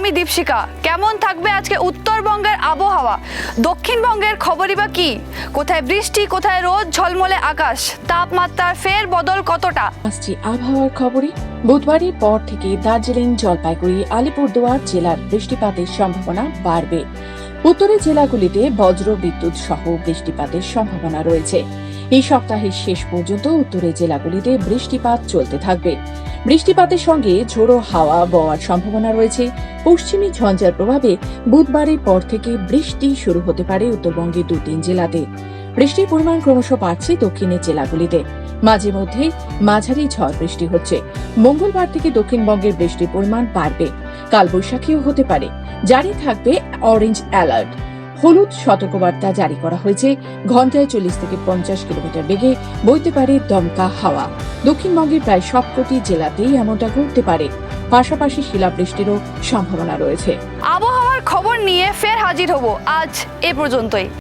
আমি দীপশিকা। কেমন থাকবে আজকে উত্তরবঙ্গের আবহাওয়া, দক্ষিণবঙ্গের খবরই বা কি? কোথায় বৃষ্টি, কোথায় রোদ ঝলমলে আকাশ, তাপমাত্রার ফের বদল কতটা? আসছি আবহাওয়ার খবরে। বুধবারের পর থেকে দার্জিলিং, জলপাইগুড়ি, আলিপুরদুয়ার জেলার বৃষ্টিপাতের সম্ভাবনা বাড়বে। উত্তরের জেলাগুলিতে বজ্র বিদ্যুৎ সহ বৃষ্টিপাতের সম্ভাবনা রয়েছে। এই সপ্তাহের শেষ পর্যন্ত উত্তরের জেলাগুলিতে বৃষ্টিপাত চলতে থাকবে। বৃষ্টিপাতের সঙ্গে ঝোড়ো হাওয়া বওয়ার সম্ভাবনা রয়েছে। পশ্চিমী ঝঞ্ঝার প্রভাবে বুধবারের পর থেকে বৃষ্টি শুরু হতে পারে উত্তরবঙ্গের 2-3 জেলাতে। বৃষ্টির পরিমাণ ক্রমশ বাড়ছে দক্ষিণের জেলাগুলিতে। মাঝে মধ্যে মাঝারি ঝড় বৃষ্টি হচ্ছে। মঙ্গলবার থেকে দক্ষিণবঙ্গের বৃষ্টির পরিমাণ বাড়বে। কালবৈশাখীও হতে পারে। জারি থাকবে অরেঞ্জ অ্যালার্ট। হলুদ সতর্কবার্তা জারি করা হয়েছে। ঘন্টায় 40 থেকে 50 কিলোমিটার বেগে বইতে পারে দমকা হাওয়া। দক্ষিণবঙ্গের প্রায় সবকটি জেলাতেই এমনটা ঘটতে পারে। পাশাপাশি শিলাবৃষ্টিরও সম্ভাবনা রয়েছে। আবহাওয়ার খবর নিয়ে ফের হাজির হব। আজ এ পর্যন্তই।